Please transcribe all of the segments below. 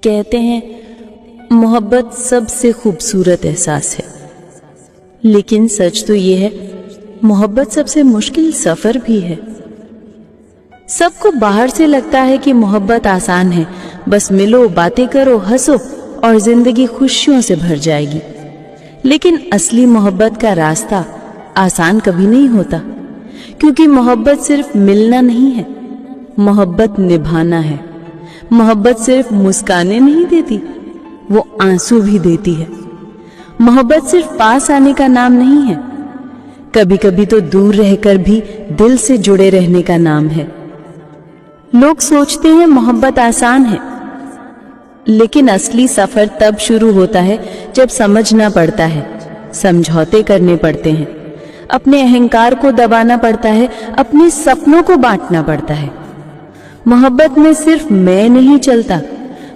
कहते हैं मोहब्बत सबसे खूबसूरत एहसास है, लेकिन सच तो ये है मोहब्बत सबसे मुश्किल सफर भी है। सबको बाहर से लगता है कि मोहब्बत आसान है, बस मिलो, बातें करो, हंसो और जिंदगी खुशियों से भर जाएगी। लेकिन असली मोहब्बत का रास्ता आसान कभी नहीं होता, क्योंकि मोहब्बत सिर्फ मिलना नहीं है, मोहब्बत निभाना है। मोहब्बत सिर्फ मुस्काने नहीं देती, वो आंसू भी देती है। मोहब्बत सिर्फ पास आने का नाम नहीं है, कभी कभी तो दूर रहकर भी दिल से जुड़े रहने का नाम है। लोग सोचते हैं मोहब्बत आसान है, लेकिन असली सफर तब शुरू होता है जब समझना पड़ता है, समझौते करने पड़ते हैं, अपने अहंकार को दबाना पड़ता है, अपने सपनों को बांटना पड़ता है। मोहब्बत में सिर्फ मैं नहीं चलता,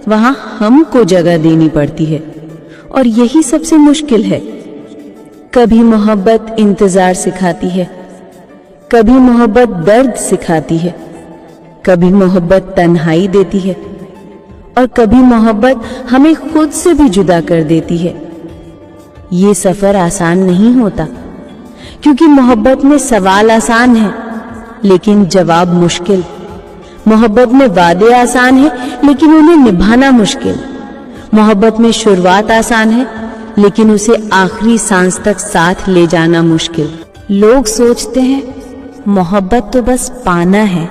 वहां हमको जगह देनी पड़ती है, और यही सबसे मुश्किल है। कभी मोहब्बत इंतजार सिखाती है, कभी मोहब्बत दर्द सिखाती है, कभी मोहब्बत तन्हाई देती है, और कभी मोहब्बत हमें खुद से भी जुदा कर देती है। ये सफर आसान नहीं होता, क्योंकि मोहब्बत में सवाल आसान है, लेकिन जवाब मुश्किल। मोहब्बत में वादे आसान है, लेकिन उन्हें निभाना मुश्किल। मोहब्बत में शुरुआत आसान है, लेकिन उसे आखिरी सांस तक साथ ले जाना मुश्किल। लोग सोचते हैं मोहब्बत तो बस पाना है,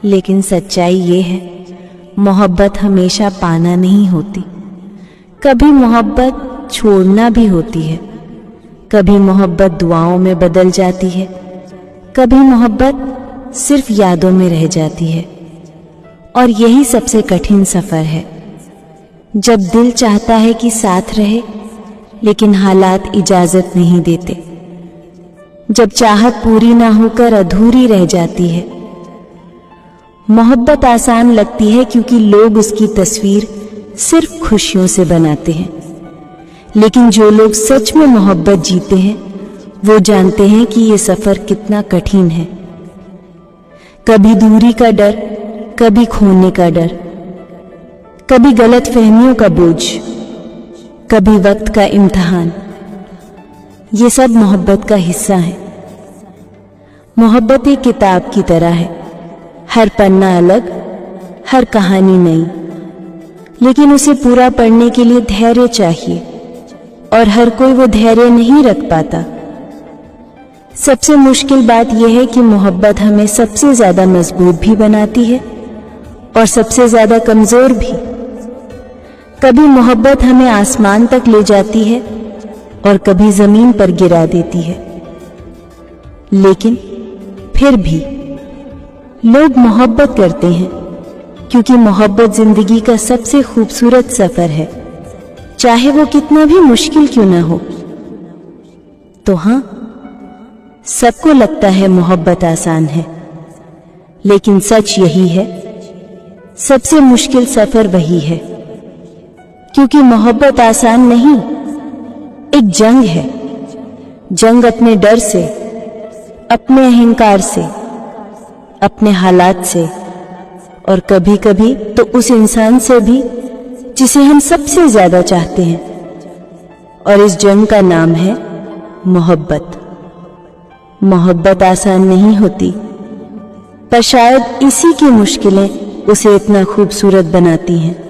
लेकिन सच्चाई ये है मोहब्बत हमेशा पाना नहीं होती। कभी मोहब्बत छोड़ना भी होती है, कभी मोहब्बत दुआओं में बदल जाती है, कभी मोहब्बत सिर्फ यादों में रह जाती है। और यही सबसे कठिन सफर है, जब दिल चाहता है कि साथ रहे, लेकिन हालात इजाजत नहीं देते, जब चाहत पूरी ना होकर अधूरी रह जाती है। मोहब्बत आसान लगती है क्योंकि लोग उसकी तस्वीर सिर्फ खुशियों से बनाते हैं, लेकिन जो लोग सच में मोहब्बत जीते हैं वो जानते हैं कि ये सफर कितना कठिन है। कभी दूरी का डर, कभी खोने का डर, कभी गलत फहमियों का बोझ, कभी वक्त का इम्तिहान, ये सब मोहब्बत का हिस्सा है। मोहब्बत एक किताब की तरह है, हर पन्ना अलग, हर कहानी नई, लेकिन उसे पूरा पढ़ने के लिए धैर्य चाहिए, और हर कोई वो धैर्य नहीं रख पाता। सबसे मुश्किल बात यह है कि मोहब्बत हमें सबसे ज्यादा मजबूत भी बनाती है और सबसे ज्यादा कमजोर भी। कभी मोहब्बत हमें आसमान तक ले जाती है और कभी जमीन पर गिरा देती है, लेकिन फिर भी लोग मोहब्बत करते हैं, क्योंकि मोहब्बत जिंदगी का सबसे खूबसूरत सफर है, चाहे वो कितना भी मुश्किल क्यों ना हो। तो हाँ, सबको लगता है मोहब्बत आसान है, लेकिन सच यही है सबसे मुश्किल सफर वही है, क्योंकि मोहब्बत आसान नहीं, एक जंग है। जंग अपने डर से, अपने अहंकार से, अपने हालात से, और कभी कभी तो उस इंसान से भी जिसे हम सबसे ज्यादा चाहते हैं। और इस जंग का नाम है मोहब्बत। मोहब्बत आसान नहीं होती, पर शायद इसी की मुश्किलें उसे इतना खूबसूरत बनाती हैं।